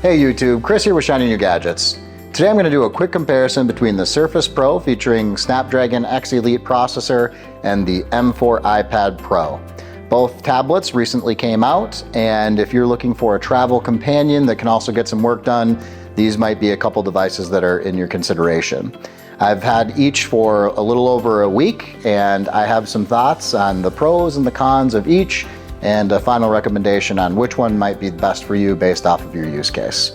Hey YouTube, Chris here with Shiny New Gadgets. Today I'm going to do a quick comparison between the Surface Pro featuring Snapdragon X Elite processor and the M4 iPad Pro. Both tablets recently came out, and if you're looking for a travel companion that can also get some work done, these might be a couple devices that are in your consideration. I've had each for a little over a week, and I have some thoughts on the pros and the cons of each, and a final recommendation on which one might be best for you based off of your use case.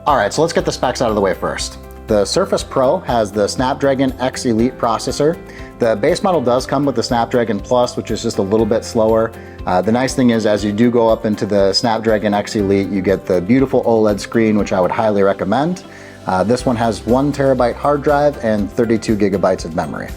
All right, so let's get the specs out of the way first. The Surface Pro has the Snapdragon X Elite processor. The base model does come with the Snapdragon Plus, which is just a little bit slower. The nice thing is, as you do go up into the Snapdragon X Elite, you get the beautiful OLED screen, which I would highly recommend. This one has 1 terabyte hard drive and 32 gigabytes of memory.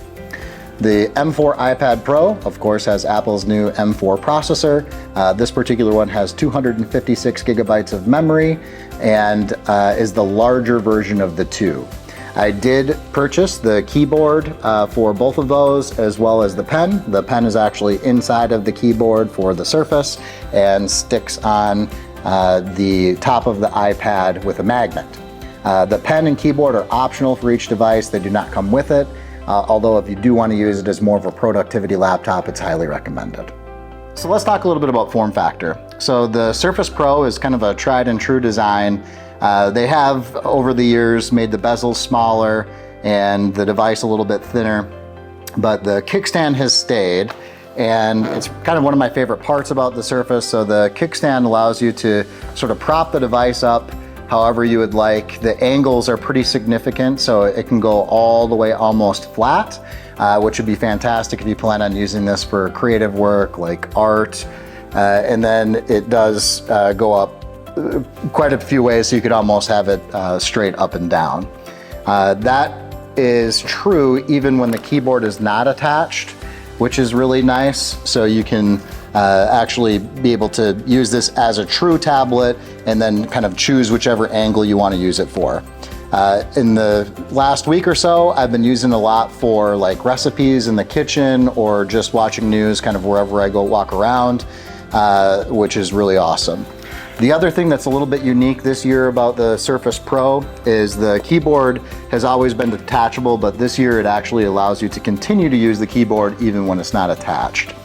The M4 iPad Pro, of course, has Apple's new M4 processor. This particular one has 256 gigabytes of memory and is the larger version of the two. I did purchase the keyboard for both of those, as well as the pen. The pen is actually inside of the keyboard for the Surface and sticks on the top of the iPad with a magnet. The pen and keyboard are optional for each device. They do not come with it. Although if you do want to use it as more of a productivity laptop, it's highly recommended. So let's talk a little bit about form factor. So the Surface Pro is kind of a tried and true design. They have, over the years, made the bezels smaller and the device a little bit thinner, but the kickstand has stayed, and it's kind of one of my favorite parts about the Surface. So the kickstand allows you to sort of prop the device up however you would like. The angles are pretty significant, so it can go all the way almost flat, which would be fantastic if you plan on using this for creative work like art. And then it does go up quite a few ways, so you could almost have it straight up and down. That is true even when the keyboard is not attached, which is really nice. So you can actually be able to use this as a true tablet and then kind of choose whichever angle you want to use it for. In the last week or so, I've been using a lot for like recipes in the kitchen or just watching news kind of wherever I go walk around, which is really awesome. The other thing that's a little bit unique this year about the Surface Pro is the keyboard has always been detachable, but this year it actually allows you to continue to use the keyboard even when it's not attached.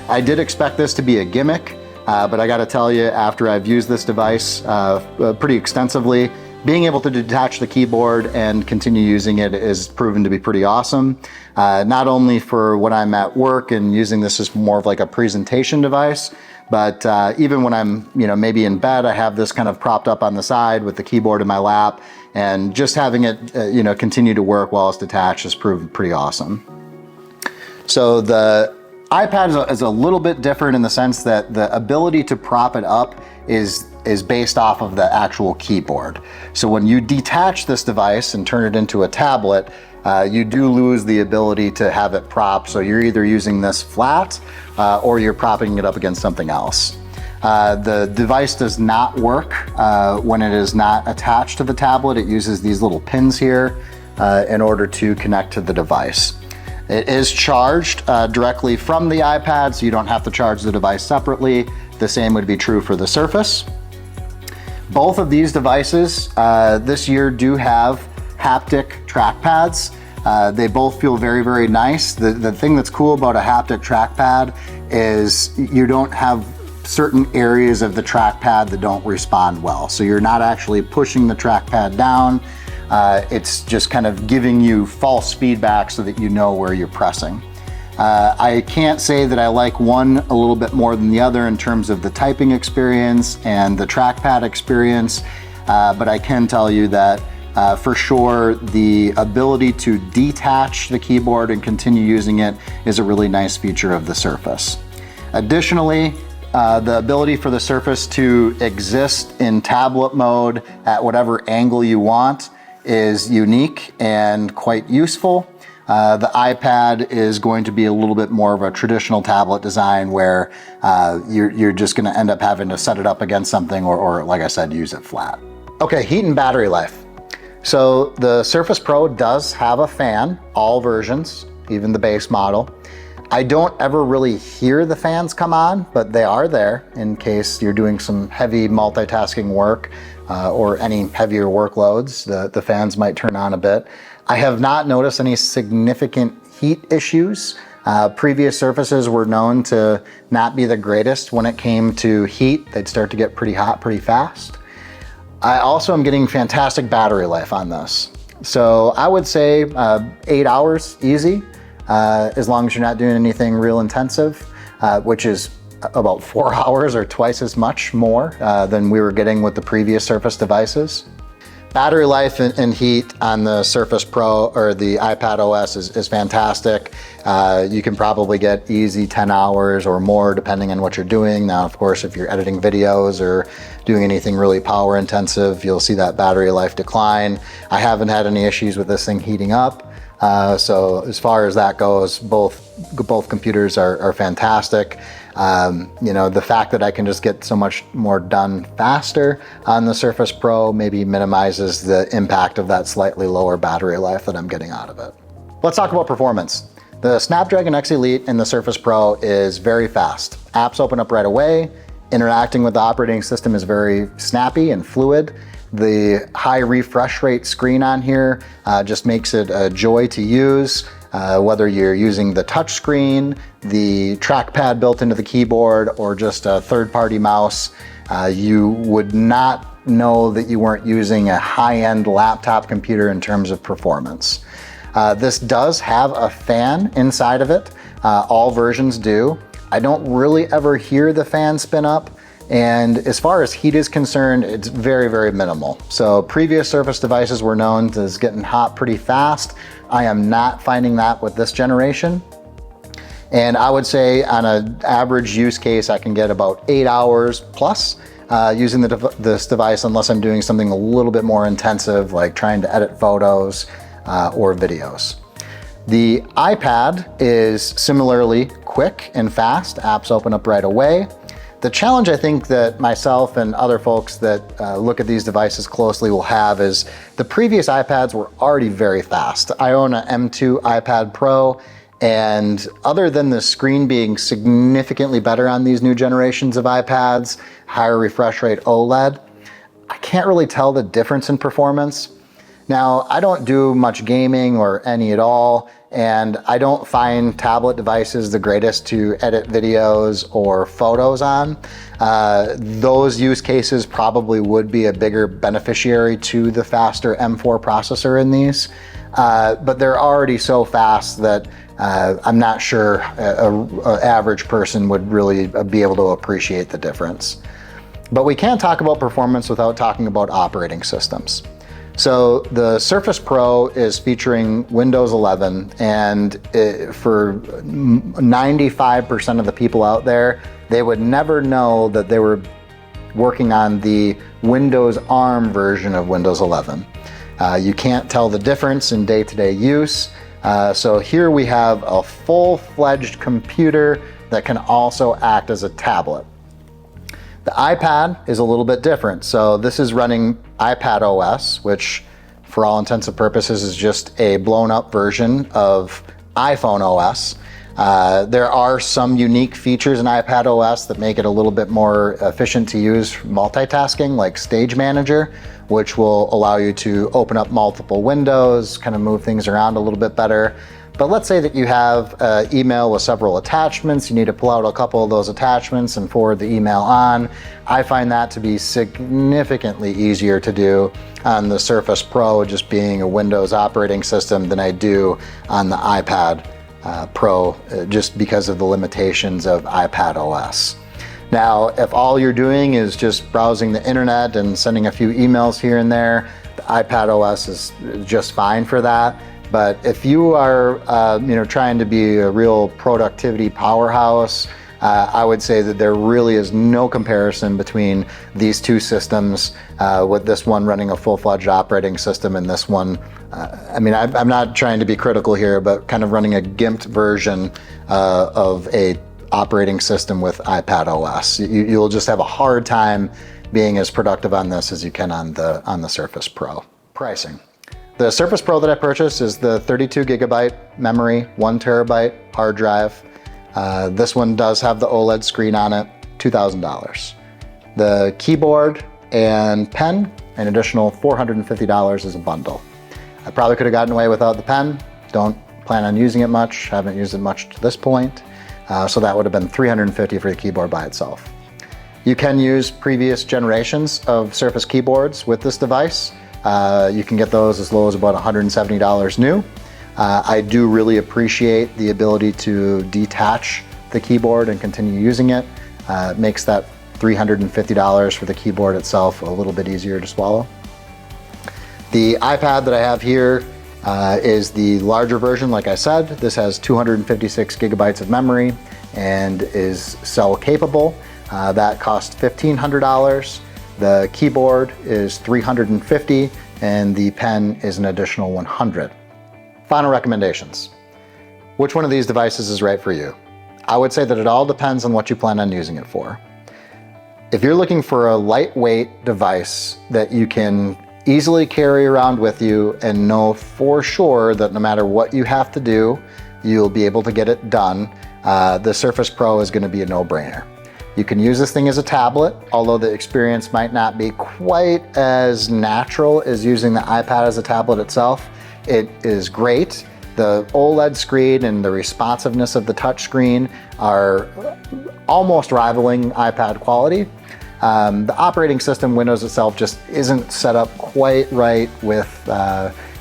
I did expect this to be a gimmick, but I gotta tell you, after I've used this device pretty extensively, being able to detach the keyboard and continue using it is proven to be pretty awesome. Not only for when I'm at work and using this as more of like a presentation device, but even when I'm, maybe in bed, I have this kind of propped up on the side with the keyboard in my lap, and just having it, continue to work while it's detached has proven pretty awesome. So the iPad is a little bit different in the sense that the ability to prop it up is based off of the actual keyboard. So when you detach this device and turn it into a tablet, you do lose the ability to have it propped. So you're either using this flat or you're propping it up against something else. The device does not work when it is not attached to the tablet. It uses these little pins here in order to connect to the device. It is charged directly from the iPad, so you don't have to charge the device separately. The same would be true for the Surface. Both of these devices this year do have haptic trackpads. They both feel very, very nice. The thing that's cool about a haptic trackpad is you don't have certain areas of the trackpad that don't respond well. So you're not actually pushing the trackpad down. It's just kind of giving you false feedback so that you know where you're pressing. I can't say that I like one a little bit more than the other in terms of the typing experience and the trackpad experience, but I can tell you that for sure the ability to detach the keyboard and continue using it is a really nice feature of the Surface. Additionally, the ability for the Surface to exist in tablet mode at whatever angle you want is unique and quite useful. The iPad is going to be a little bit more of a traditional tablet design where you're just going to end up having to set it up against something or like I said, use it flat. Okay, heat and battery life. So the Surface Pro does have a fan, all versions, even the base model. I don't ever really hear the fans come on, but they are there in case you're doing some heavy multitasking work or any heavier workloads. The fans might turn on a bit. I have not noticed any significant heat issues. Previous Surfaces were known to not be the greatest when it came to heat. They'd start to get pretty hot pretty fast. I also am getting fantastic battery life on this. So I would say 8 hours easy, as long as you're not doing anything real intensive, which is about 4 hours or twice as much more than we were getting with the previous Surface devices. Battery life and heat on the Surface Pro or the iPad OS is fantastic. You can probably get easy 10 hours or more depending on what you're doing. Now, of course, if you're editing videos or doing anything really power intensive, you'll see that battery life decline. I haven't had any issues with this thing heating up. So as far as that goes, both computers are fantastic. You know, the fact that I can just get so much more done faster on the Surface Pro maybe minimizes the impact of that slightly lower battery life that I'm getting out of it. Let's talk about performance. The Snapdragon X Elite in the Surface Pro is very fast. Apps open up right away. Interacting with the operating system is very snappy and fluid. The high refresh rate screen on here just makes it a joy to use. Whether you're using the touch screen, the trackpad built into the keyboard, or just a third-party mouse, you would not know that you weren't using a high-end laptop computer in terms of performance. This does have a fan inside of it. All versions do. I don't really ever hear the fan spin up. And as far as heat is concerned, it's very, very minimal. So previous Surface devices were known as getting hot pretty fast. I am not finding that with this generation. And I would say on an average use case, I can get about 8 hours plus using this device, unless I'm doing something a little bit more intensive, like trying to edit photos or videos. The iPad is similarly quick and fast. Apps open up right away. The challenge I think that myself and other folks that look at these devices closely will have is the previous iPads were already very fast. I own an M2 iPad Pro, and other than the screen being significantly better on these new generations of iPads, higher refresh rate OLED, I can't really tell the difference in performance. Now, I don't do much gaming or any at all, and I don't find tablet devices the greatest to edit videos or photos on. Those use cases probably would be a bigger beneficiary to the faster M4 processor in these, but they're already so fast that I'm not sure an average person would really be able to appreciate the difference. But we can't talk about performance without talking about operating systems. So the Surface Pro is featuring Windows 11, and for 95% of the people out there, they would never know that they were working on the Windows ARM version of Windows 11. You can't tell the difference in day-to-day use. So here we have a full-fledged computer that can also act as a tablet. The iPad is a little bit different. So this is running iPad OS, which for all intents and purposes is just a blown up version of iPhone OS. There are some unique features in iPad OS that make it a little bit more efficient to use for multitasking, like Stage Manager, which will allow you to open up multiple windows, kind of move things around a little bit better. But let's say that you have an email with several attachments. You need to pull out a couple of those attachments and forward the email on. I find that to be significantly easier to do on the Surface Pro, just being a Windows operating system, than I do on the iPad Pro, just because of the limitations of iPad OS. Now, if all you're doing is just browsing the internet and sending a few emails here and there, the iPad OS is just fine for that. But if you are trying to be a real productivity powerhouse, I would say that there really is no comparison between these two systems, with this one running a full-fledged operating system and this one, I'm not trying to be critical here, but kind of running a gimped version of a operating system with iPad OS. You'll just have a hard time being as productive on this as you can on the Surface Pro. Pricing. The Surface Pro that I purchased is the 32 gigabyte memory, 1 terabyte hard drive. This one does have the OLED screen on it, $2,000. The keyboard and pen, an additional $450 as a bundle. I probably could have gotten away without the pen. Don't plan on using it much, haven't used it much to this point. So that would have been $350 for the keyboard by itself. You can use previous generations of Surface keyboards with this device. You can get those as low as about $170 new. I do really appreciate the ability to detach the keyboard and continue using it. It makes that $350 for the keyboard itself a little bit easier to swallow. The iPad that I have here is the larger version, like I said. This has 256 gigabytes of memory and is cell capable. That costs $1,500. The keyboard is $350 and the pen is an additional $100. Final recommendations. Which one of these devices is right for you? I would say that it all depends on what you plan on using it for. If you're looking for a lightweight device that you can easily carry around with you and know for sure that no matter what you have to do, you'll be able to get it done, the Surface Pro is going to be a no-brainer. You can use this thing as a tablet, although the experience might not be quite as natural as using the iPad as a tablet itself. It is great. The OLED screen and the responsiveness of the touch screen are almost rivaling iPad quality. The operating system, Windows itself, just isn't set up quite right with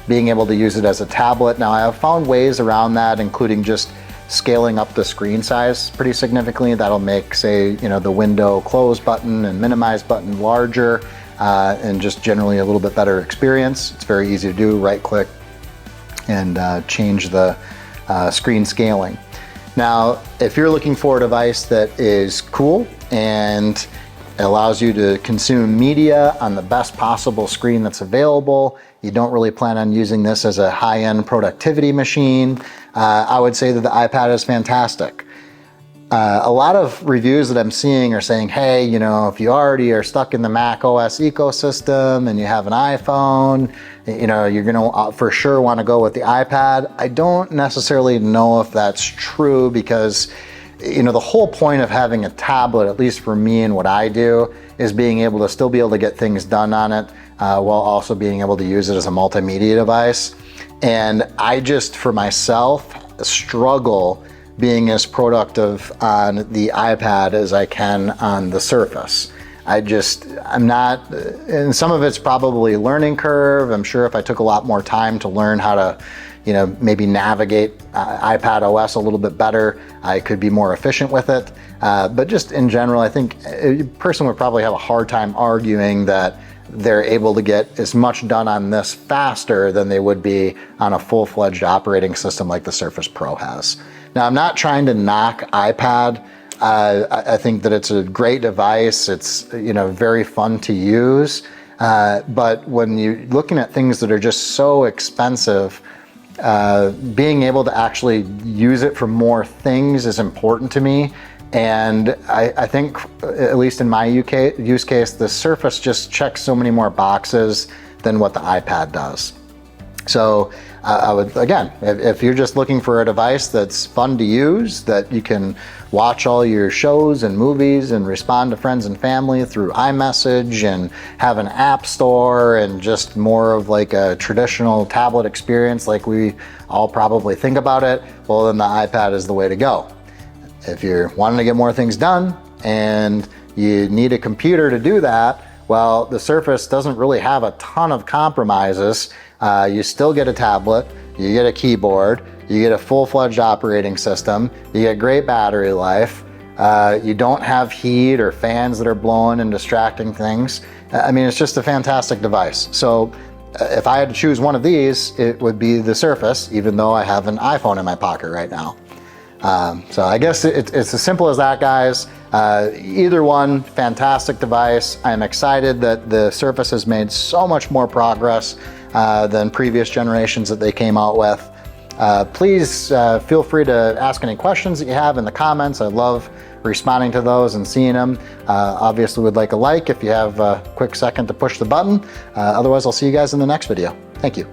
being able to use it as a tablet. Now, I have found ways around that, including just scaling up the screen size pretty significantly. That'll make, say, the window close button and minimize button larger, and just generally a little bit better experience. It's very easy to do, right click and change the screen scaling. Now, if you're looking for a device that is cool and allows you to consume media on the best possible screen that's available, you don't really plan on using this as a high-end productivity machine, I would say that the iPad is fantastic. A lot of reviews that I'm seeing are saying, hey, if you already are stuck in the Mac OS ecosystem and you have an iPhone, you're gonna for sure want to go with the iPad. I don't necessarily know if that's true because the whole point of having a tablet, at least for me and what I do, is being able to still be able to get things done on it while also being able to use it as a multimedia device. And I just, for myself, struggle being as productive on the iPad as I can on the Surface. I'm not, and some of it's probably learning curve. I'm sure if I took a lot more time to learn how to maybe navigate iPad OS a little bit better, I could be more efficient with it. But just in general, I think a person would probably have a hard time arguing that they're able to get as much done on this faster than they would be on a full-fledged operating system like the Surface Pro has. Now, I'm not trying to knock iPad. I think that it's a great device. It's very fun to use. But when you're looking at things that are just so expensive, being able to actually use it for more things is important to me. And I think, at least in my use case, the Surface just checks so many more boxes than what the iPad does. So I would, again, if you're just looking for a device that's fun to use, that you can watch all your shows and movies and respond to friends and family through iMessage and have an app store and just more of like a traditional tablet experience like we all probably think about it, well, then the iPad is the way to go. If you're wanting to get more things done and you need a computer to do that, well, the Surface doesn't really have a ton of compromises. You still get a tablet, you get a keyboard, you get a full-fledged operating system, you get great battery life, you don't have heat or fans that are blowing and distracting things. I mean, it's just a fantastic device. So if I had to choose one of these, it would be the Surface, even though I have an iPhone in my pocket right now. So I guess it's as simple as that, guys. Either one, fantastic device. I'm excited that the Surface has made so much more progress than previous generations that they came out with. Please feel free to ask any questions that you have in the comments. I love responding to those and seeing them. Obviously would like a like if you have a quick second to push the button. Otherwise, I'll see you guys in the next video. Thank you.